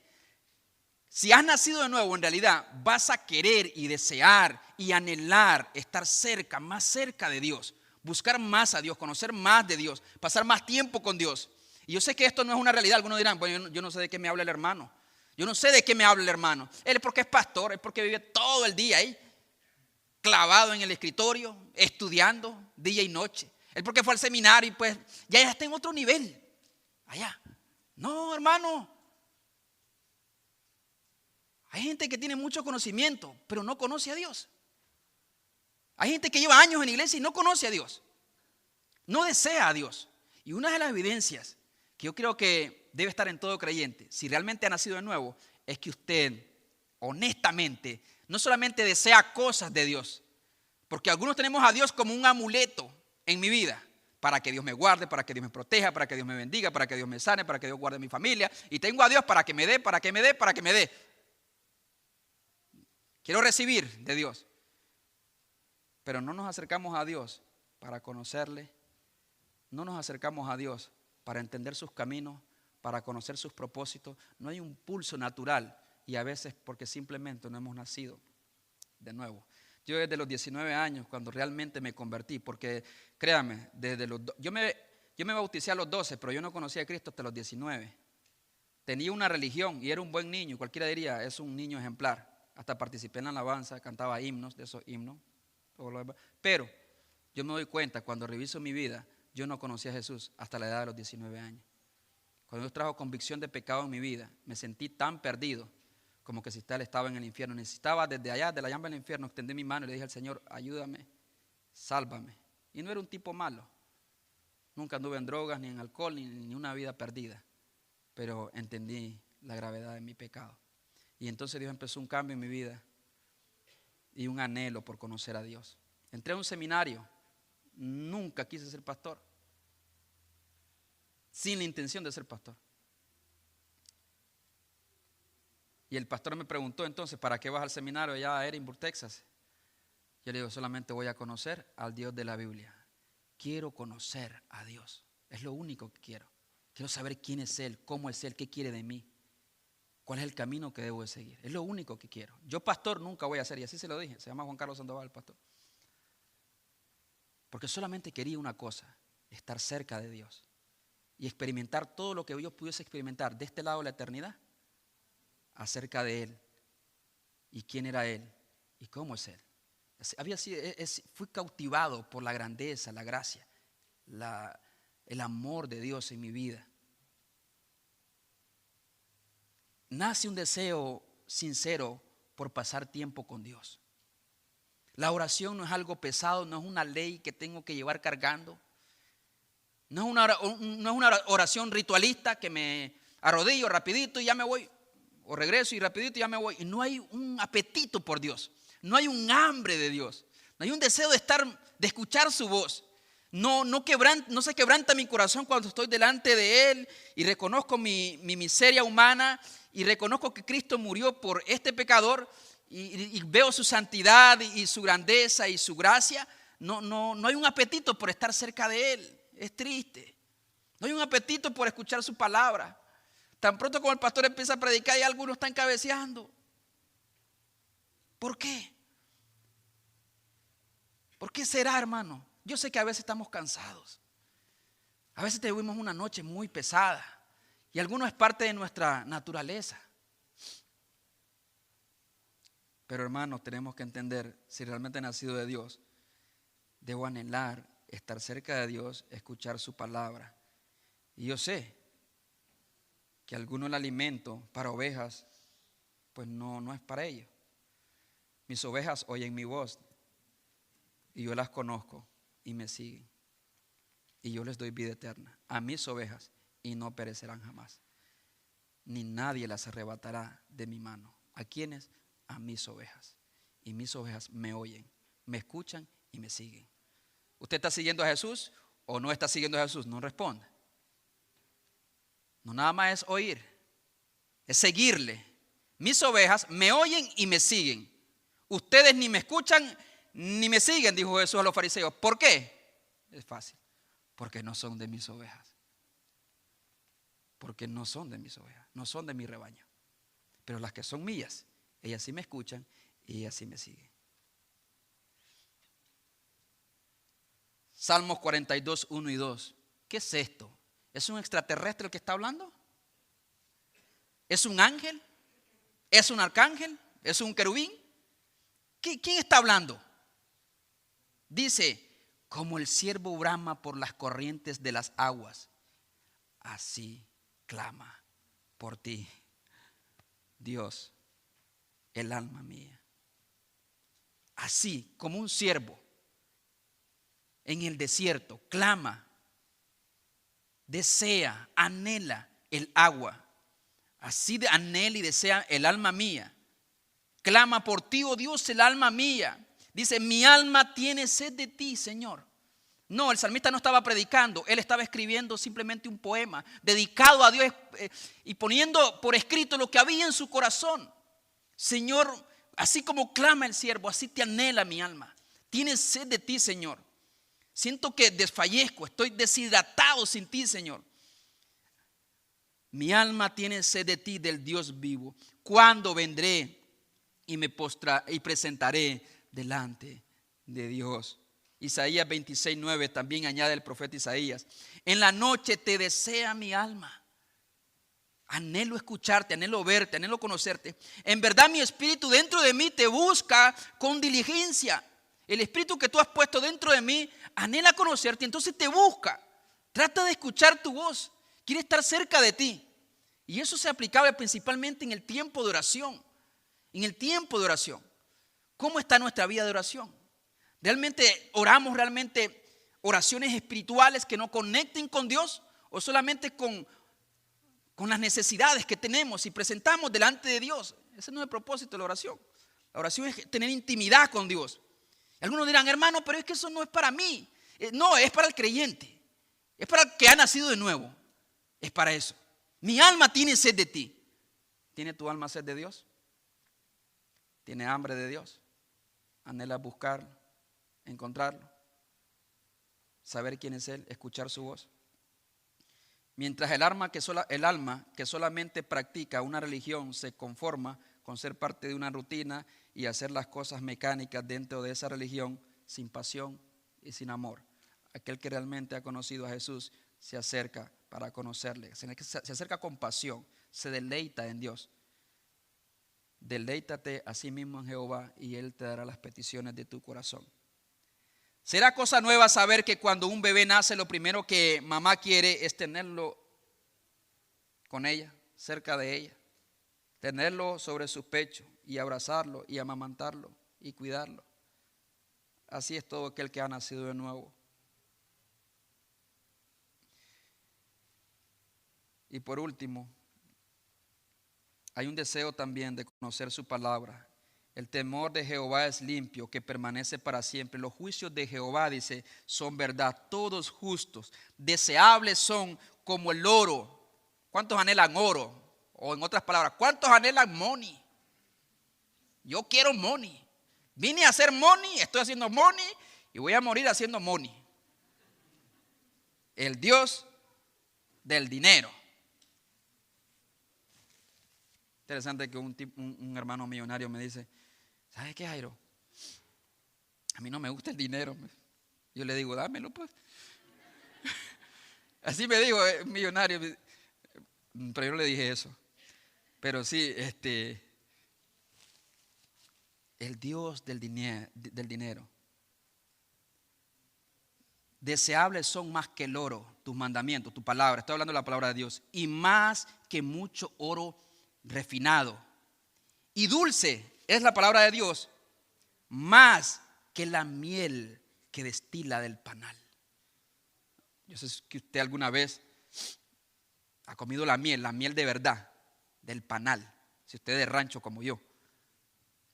si has nacido de nuevo, en realidad vas a querer y desear y anhelar estar cerca, más cerca de Dios. Buscar más a Dios, conocer más de Dios, pasar más tiempo con Dios. Y yo sé que esto no es una realidad. Algunos dirán, bueno, yo no sé de qué me habla el hermano. Yo no sé de qué me habla el hermano. Él es porque es pastor, es porque vive todo el día ahí, clavado en el escritorio, estudiando día y noche. Él porque fue al seminario y pues ya está en otro nivel. Allá. No, hermano. Hay gente que tiene mucho conocimiento, pero no conoce a Dios. Hay gente que lleva años en la iglesia y no conoce a Dios. No desea a Dios. Y una de las evidencias que yo creo que debe estar en todo creyente, si realmente ha nacido de nuevo, es que usted honestamente no solamente desea cosas de Dios, porque algunos tenemos a Dios como un amuleto en mi vida, para que Dios me guarde, para que Dios me proteja, para que Dios me bendiga, para que Dios me sane, para que Dios guarde mi familia, y tengo a Dios para que me dé, para que me dé, para que me dé. Quiero recibir de Dios, pero no nos acercamos a Dios para conocerle, no nos acercamos a Dios para entender sus caminos, para conocer sus propósitos. No hay un pulso natural y a veces porque simplemente no hemos nacido de nuevo. Yo desde los 19 años, cuando realmente me convertí, porque créame, yo me bauticé a los 12, pero yo no conocía a Cristo hasta los 19. Tenía una religión y era un buen niño, cualquiera diría, es un niño ejemplar. Hasta participé en la alabanza, cantaba himnos, de esos himnos. Pero yo me doy cuenta, cuando reviso mi vida, yo no conocí a Jesús hasta la edad de los 19 años. Cuando Dios trajo convicción de pecado en mi vida, me sentí tan perdido como que si Él estaba en el infierno. Necesitaba desde allá, de la llama del infierno, extender mi mano y le dije al Señor, ayúdame, sálvame. Y no era un tipo malo. Nunca anduve en drogas, ni en alcohol, ni una vida perdida. Pero entendí la gravedad de mi pecado. Y entonces Dios empezó un cambio en mi vida y un anhelo por conocer a Dios. Entré a un seminario, nunca quise ser pastor, sin la intención de ser pastor. Y el pastor me preguntó entonces, ¿para qué vas al seminario allá a Edinburgh, Texas? Yo le digo, solamente voy a conocer al Dios de la Biblia. Quiero conocer a Dios, es lo único que quiero. Quiero saber quién es Él, cómo es Él, qué quiere de mí. ¿Cuál es el camino que debo de seguir? Es lo único que quiero. Yo pastor nunca voy a ser, y así se lo dije. Se llama Juan Carlos Sandoval, el pastor. Porque solamente quería una cosa, estar cerca de Dios y experimentar todo lo que yo pudiese experimentar de este lado de la eternidad acerca de Él y quién era Él y cómo es Él. Fui cautivado por la grandeza, la gracia, el amor de Dios en mi vida. Nace un deseo sincero por pasar tiempo con Dios. La oración no es algo pesado, no es una ley que tengo que llevar cargando. No es una oración ritualista que me arrodillo rapidito y ya me voy. O regreso y rapidito y ya me voy. Y no hay un apetito por Dios. No hay un hambre de Dios. No hay un deseo de escuchar su voz. No se quebranta mi corazón cuando estoy delante de Él y reconozco mi miseria humana y reconozco que Cristo murió por este pecador y veo su santidad y su grandeza y su gracia. No hay un apetito por estar cerca de Él. Es triste. No hay un apetito por escuchar su palabra. Tan pronto como el pastor empieza a predicar y algunos están cabeceando. ¿Por qué? ¿Por qué será, hermano? Yo sé que a veces estamos cansados. A veces tuvimos una noche muy pesada. Y alguno es parte de nuestra naturaleza. Pero hermanos, tenemos que entender, si realmente he nacido de Dios, debo anhelar estar cerca de Dios, escuchar su palabra. Y yo sé que alguno el alimento para ovejas, pues no es para ellos. Mis ovejas oyen mi voz y yo las conozco y me siguen. Y yo les doy vida eterna a mis ovejas y no perecerán jamás. Ni nadie las arrebatará de mi mano. ¿A quiénes? A mis ovejas. Y mis ovejas me oyen, me escuchan y me siguen. ¿Usted está siguiendo a Jesús o no está siguiendo a Jesús? No responde. No nada más es oír, es seguirle. Mis ovejas me oyen y me siguen. Ustedes ni me escuchan ni me siguen, dijo Jesús a los fariseos. ¿Por qué? Es fácil. Porque no son de mis ovejas. Porque no son de mis ovejas, no son de mi rebaño. Pero las que son mías, ellas sí me escuchan y ellas sí me siguen. Salmos 42, 1 y 2. ¿Qué es esto? ¿Es un extraterrestre el que está hablando? ¿Es un ángel? ¿Es un arcángel? ¿Es un querubín? ¿Quién está hablando? Dice, como el ciervo brama por las corrientes de las aguas, así clama por ti, Dios, el alma mía. Así como un ciervo en el desierto clama, desea, anhela el agua. Así anhela y desea el alma mía. Clama por ti, oh Dios, el alma mía. Dice, mi alma tiene sed de ti, Señor. No, el salmista no estaba predicando, él estaba escribiendo simplemente un poema dedicado a Dios y poniendo por escrito lo que había en su corazón. Señor, así como clama el siervo, así te anhela mi alma. Tiene sed de ti, Señor. Siento que desfallezco, estoy deshidratado sin ti, Señor. Mi alma tiene sed de ti, del Dios vivo. ¿Cuándo vendré y me presentaré delante de Dios? Isaías 26, 9 también añade el profeta Isaías. En la noche te desea mi alma. Anhelo escucharte, anhelo verte, anhelo conocerte. En verdad mi espíritu dentro de mí te busca con diligencia. El espíritu que tú has puesto dentro de mí anhela conocerte, entonces te busca. Trata de escuchar tu voz. Quiere estar cerca de ti. Y eso se aplicaba principalmente en el tiempo de oración. En el tiempo de oración. ¿Cómo está nuestra vida de oración? ¿Realmente oramos oraciones espirituales que no conecten con Dios? ¿O solamente con las necesidades que tenemos y presentamos delante de Dios? Ese no es el propósito de la oración. La oración es tener intimidad con Dios. Algunos dirán, hermano, pero es que eso no es para mí. No, es para el creyente. Es para el que ha nacido de nuevo. Es para eso. Mi alma tiene sed de ti. ¿Tiene tu alma sed de Dios? ¿Tiene hambre de Dios? ¿Anhela buscarlo, encontrarlo, saber quién es Él, escuchar su voz? Mientras el alma que solamente practica una religión se conforma con ser parte de una rutina y hacer las cosas mecánicas dentro de esa religión sin pasión y sin amor. Aquel que realmente ha conocido a Jesús se acerca para conocerle, se acerca con pasión, se deleita en Dios. Deleítate a sí mismo en Jehová y Él te dará las peticiones de tu corazón. ¿Será cosa nueva saber que cuando un bebé nace lo primero que mamá quiere es tenerlo con ella, cerca de ella? Tenerlo sobre su pecho y abrazarlo y amamantarlo y cuidarlo. Así es todo aquel que ha nacido de nuevo. Y por último, hay un deseo también de conocer su palabra. El temor de Jehová es limpio, que permanece para siempre. Los juicios de Jehová, dice, son verdad, todos justos. Deseables son como el oro. ¿Cuántos anhelan oro? O en otras palabras, ¿cuántos anhelan money? Yo quiero money. Vine a hacer money, estoy haciendo money y voy a morir haciendo money. El Dios del dinero. Interesante que un hermano millonario me dice, ¿sabes qué, Jairo? A mí no me gusta el dinero. Yo le digo, dámelo pues. Así me dijo un millonario, pero yo no le dije eso. Pero sí, el Dios del dinero. Deseables son más que el oro, tus mandamientos, tu palabra. Estoy hablando de la palabra de Dios. Y más que mucho oro refinado. Y dulce es la palabra de Dios, más que la miel que destila del panal. Yo sé que usted alguna vez ha comido la miel de verdad, del panal. Si usted es de rancho como yo,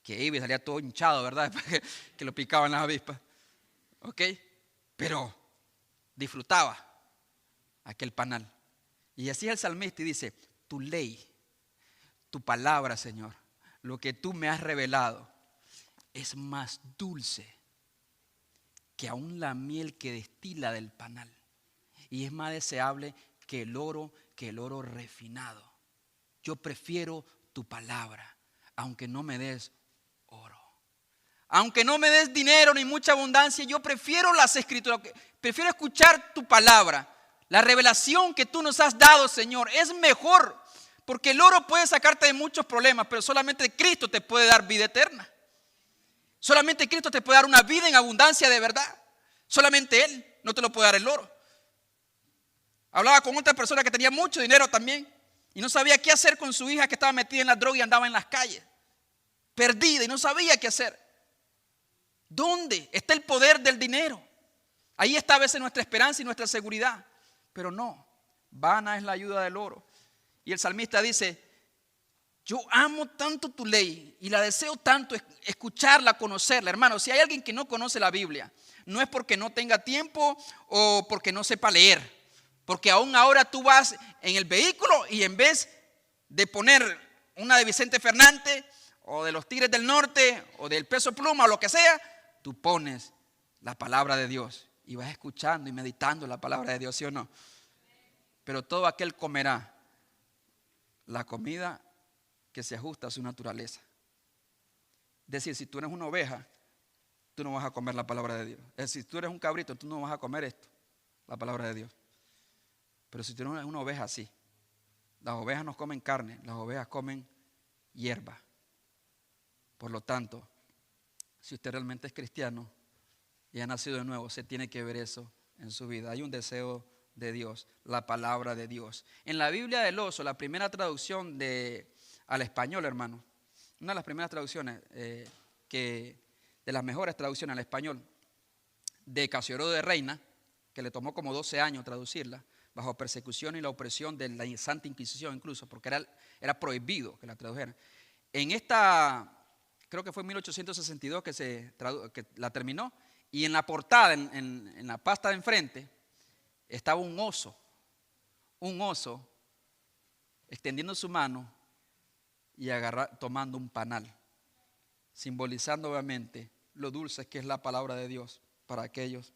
que iba y salía todo hinchado, ¿verdad? Que lo picaban las avispas. ¿Ok? Pero disfrutaba aquel panal. Y así el salmista y dice, tu ley, tu palabra, Señor, lo que tú me has revelado, es más dulce que aún la miel que destila del panal. Y es más deseable que el oro refinado. Yo prefiero tu palabra, aunque no me des oro. Aunque no me des dinero ni mucha abundancia, yo prefiero las escrituras, prefiero escuchar tu palabra. La revelación que tú nos has dado, Señor, es mejor. Porque el oro puede sacarte de muchos problemas, pero solamente Cristo te puede dar vida eterna. Solamente Cristo te puede dar una vida en abundancia de verdad. Solamente Él, no te lo puede dar el oro. Hablaba con otra persona que tenía mucho dinero también y no sabía qué hacer con su hija que estaba metida en la droga y andaba en las calles, perdida y no sabía qué hacer. ¿Dónde está el poder del dinero? Ahí está a veces nuestra esperanza y nuestra seguridad. Pero no, vana es la ayuda del oro. Y el salmista dice, yo amo tanto tu ley y la deseo tanto escucharla, conocerla. Hermano, si hay alguien que no conoce la Biblia, no es porque no tenga tiempo o porque no sepa leer. Porque aún ahora tú vas en el vehículo y en vez de poner una de Vicente Fernández o de los Tigres del Norte o del Peso Pluma o lo que sea, tú pones la palabra de Dios y vas escuchando y meditando la palabra de Dios, ¿sí o no? Pero todo aquel comerá la comida que se ajusta a su naturaleza. Es decir, si tú eres una oveja, tú no vas a comer la palabra de Dios. Es decir, si tú eres un cabrito, tú no vas a comer esto, la palabra de Dios. Pero si tú eres una oveja, sí. Las ovejas no comen carne, las ovejas comen hierba. Por lo tanto, si usted realmente es cristiano y ha nacido de nuevo, se tiene que ver eso en su vida. Hay un deseo de Dios, la palabra de Dios. En la Biblia del Oso, la primera traducción al español, hermano, una de las primeras traducciones, de las mejores traducciones al español, de Casiodoro de Reina, que le tomó como 12 años traducirla, bajo persecución y la opresión de la Santa Inquisición incluso, porque era prohibido que la tradujeran. En esta, creo que fue en 1862 que la terminó, y en la portada, en la pasta de enfrente, estaba un oso extendiendo su mano y tomando un panal, simbolizando obviamente lo dulce que es la palabra de Dios para aquellos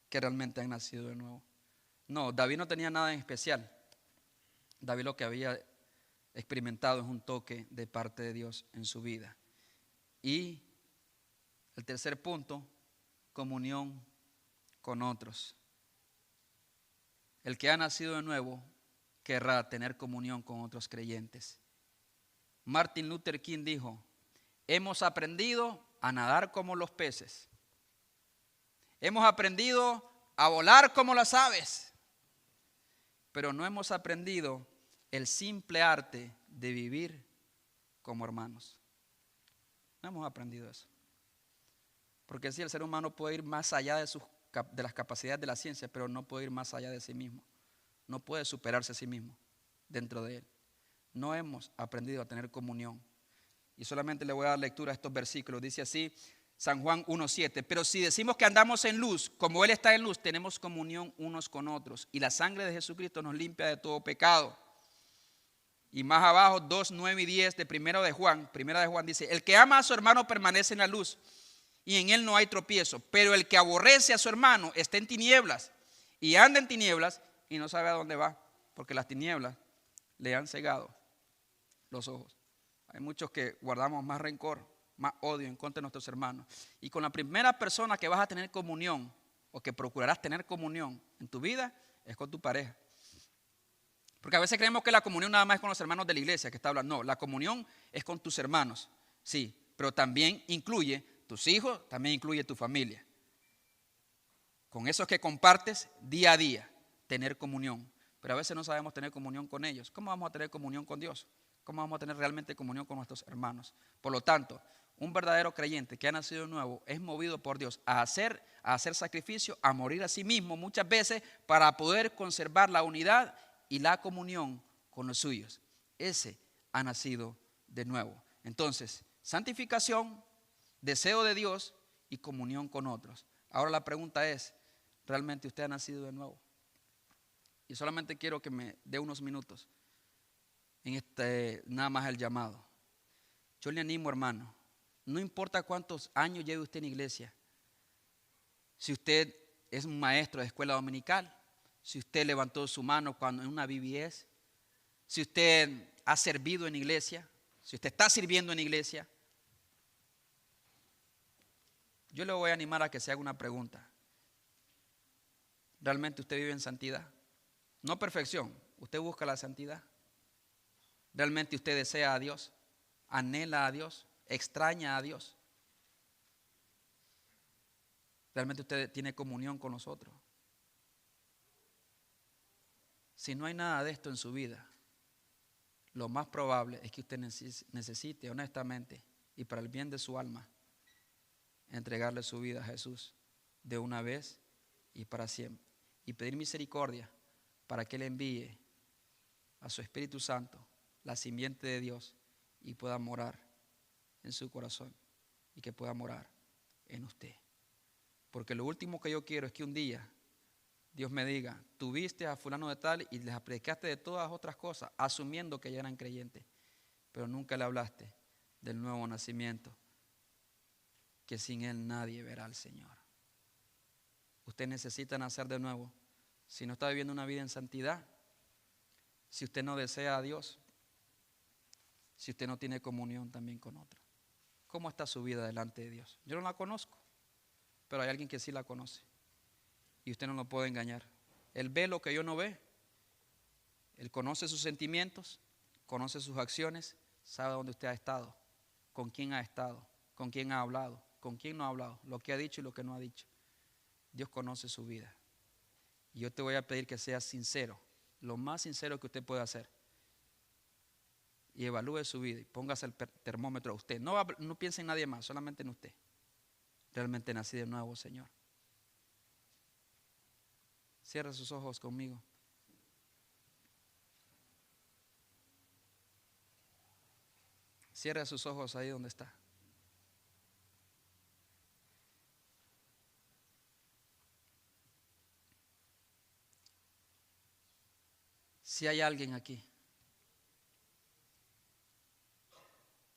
que realmente han nacido de nuevo. No, David no tenía nada en especial. David lo que había experimentado es un toque de parte de Dios en su vida. Y el tercer punto, comunión con otros. El que ha nacido de nuevo querrá tener comunión con otros creyentes. Martin Luther King dijo: hemos aprendido a nadar como los peces. Hemos aprendido a volar como las aves. Pero no hemos aprendido el simple arte de vivir como hermanos. No hemos aprendido eso. Porque sí, el ser humano puede ir más allá de las capacidades de la ciencia, pero no puede ir más allá de sí mismo. No puede superarse a sí mismo dentro de él. No hemos aprendido a tener comunión. Y solamente le voy a dar lectura a estos versículos. Dice así, San Juan 1:7. Pero si decimos que andamos en luz, como Él está en luz, tenemos comunión unos con otros. Y la sangre de Jesucristo nos limpia de todo pecado. Y más abajo, 2, 9 y 10 de Primera de Juan dice: el que ama a su hermano permanece en la luz, y en él no hay tropiezo. Pero el que aborrece a su hermano está en tinieblas, y anda en tinieblas, y no sabe a dónde va, porque las tinieblas le han cegado los ojos. Hay muchos que guardamos más rencor, más odio en contra de nuestros hermanos. Y con la primera persona que vas a tener comunión, o que procurarás tener comunión en tu vida, es con tu pareja. Porque a veces creemos que la comunión nada más es con los hermanos de la iglesia que está hablando. No, la comunión es con tus hermanos, sí, pero también incluye tus hijos, también incluye tu familia. Con esos que compartes día a día, tener comunión. Pero a veces no sabemos tener comunión con ellos. ¿Cómo vamos a tener comunión con Dios? ¿Cómo vamos a tener realmente comunión con nuestros hermanos? Por lo tanto, un verdadero creyente que ha nacido de nuevo es movido por Dios a hacer sacrificio, a morir a sí mismo muchas veces para poder conservar la unidad y la comunión con los suyos. Ese ha nacido de nuevo. Entonces, santificación, deseo de Dios y comunión con otros. Ahora la pregunta es, ¿realmente usted ha nacido de nuevo? Y solamente quiero que me dé unos minutos en nada más el llamado. Yo le animo, hermano, no importa cuántos años lleve usted en iglesia, si usted es un maestro de escuela dominical, si usted levantó su mano cuando en una VBS, si usted ha servido en iglesia, si usted está sirviendo en iglesia, yo le voy a animar a que se haga una pregunta. ¿Realmente usted vive en santidad? No perfección, usted busca la santidad. ¿Realmente usted desea a Dios? ¿Anhela a Dios? ¿Extraña a Dios? ¿Realmente usted tiene comunión con nosotros? Si no hay nada de esto en su vida, lo más probable es que usted necesite honestamente y para el bien de su alma entregarle su vida a Jesús de una vez y para siempre y pedir misericordia para que Él envíe a su Espíritu Santo, la simiente de Dios, y pueda morar en su corazón y que pueda morar en usted. Porque lo último que yo quiero es que un día Dios me diga: tuviste a fulano de tal y les predicaste de todas otras cosas, asumiendo que ya eran creyentes, pero nunca le hablaste del nuevo nacimiento, que sin Él nadie verá al Señor. Usted necesita nacer de nuevo. Si no está viviendo una vida en santidad, si usted no desea a Dios, si usted no tiene comunión también con otros, ¿cómo está su vida delante de Dios? Yo no la conozco, pero hay alguien que sí la conoce y usted no lo puede engañar. Él ve lo que yo no ve. Él conoce sus sentimientos, conoce sus acciones, sabe dónde usted ha estado, con quién ha estado, con quién ha hablado, con quién no ha hablado, lo que ha dicho y lo que no ha dicho. Dios conoce su vida. Y yo te voy a pedir que seas sincero, lo más sincero que usted pueda hacer. Y evalúe su vida y póngase el termómetro a usted. No piense en nadie más, solamente en usted. Realmente nací de nuevo, Señor. Cierra sus ojos conmigo. Cierra sus ojos ahí donde está. Si hay alguien aquí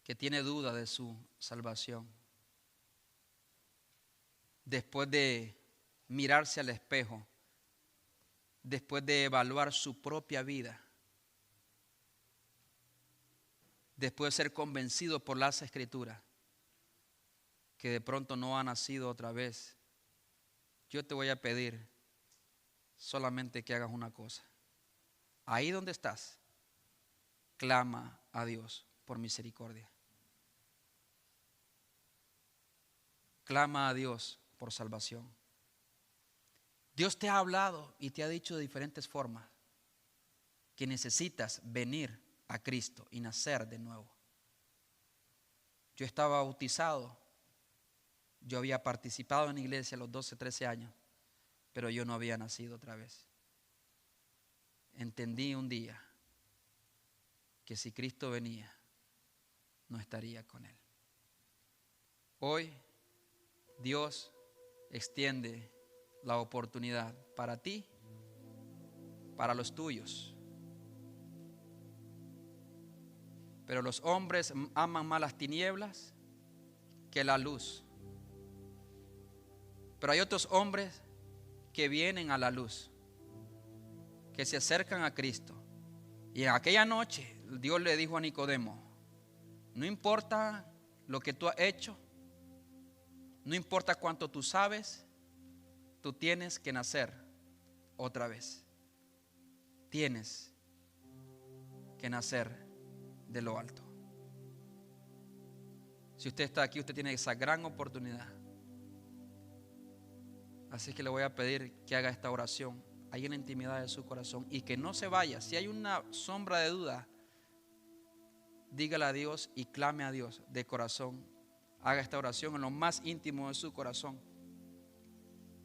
que tiene duda de su salvación, después de mirarse al espejo después de evaluar su propia vida, después de ser convencido por las Escrituras, que de pronto no ha nacido otra vez, yo te voy a pedir solamente que hagas una cosa. Ahí donde estás, clama a Dios por misericordia. Clama a Dios por salvación. Dios te ha hablado y te ha dicho de diferentes formas que necesitas venir a Cristo y nacer de nuevo. Yo estaba bautizado, yo había participado en la iglesia a los 12, 13 años, pero yo no había nacido otra vez. Entendí un día que si Cristo venía, no estaría con Él. Hoy Dios extiende la oportunidad para ti, para los tuyos. Pero los hombres aman más las tinieblas que la luz. Pero hay otros hombres que vienen a la luz, que se acercan a Cristo. Y en aquella noche Dios le dijo a Nicodemo: no importa lo que tú has hecho, no importa cuánto tú sabes, tú tienes que nacer otra vez. Tienes que nacer de lo alto. Si usted está aquí, usted tiene esa gran oportunidad. Así que le voy a pedir que haga esta oración ahí en la intimidad de su corazón y que no se vaya. Si hay una sombra de duda, dígale a Dios y clame a Dios de corazón. Haga esta oración en lo más íntimo de su corazón.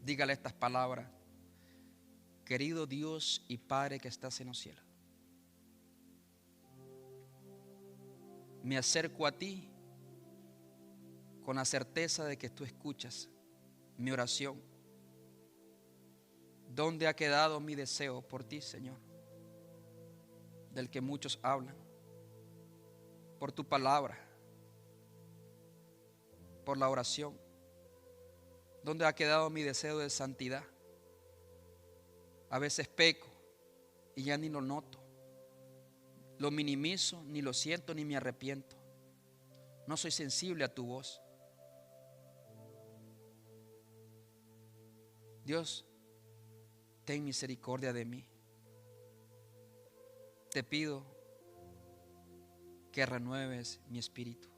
Dígale estas palabras: querido Dios y Padre que estás en los cielos, me acerco a ti con la certeza de que tú escuchas mi oración. ¿Dónde ha quedado mi deseo por ti, Señor? Del que muchos hablan, por tu palabra, por la oración. ¿Dónde ha quedado mi deseo de santidad? A veces peco y ya ni lo noto. Lo minimizo, ni lo siento, ni me arrepiento. No soy sensible a tu voz. Dios, ten misericordia de mí. Te pido que renueves mi espíritu.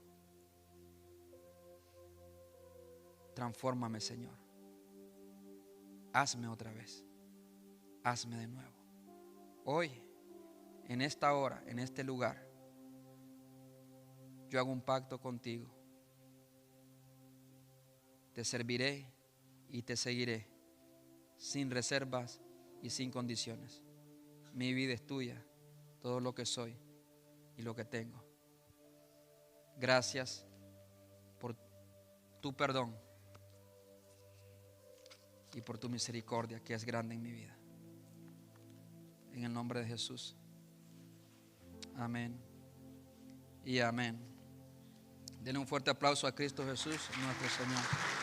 Transfórmame, Señor. Hazme otra vez. Hazme de nuevo. Hoy, en esta hora, en este lugar, yo hago un pacto contigo. Te serviré y te seguiré sin reservas y sin condiciones. Mi vida es tuya, todo lo que soy y lo que tengo. Gracias por tu perdón y por tu misericordia que es grande en mi vida. En el nombre de Jesús. Amén y amén. Denle un fuerte aplauso a Cristo Jesús, nuestro Señor.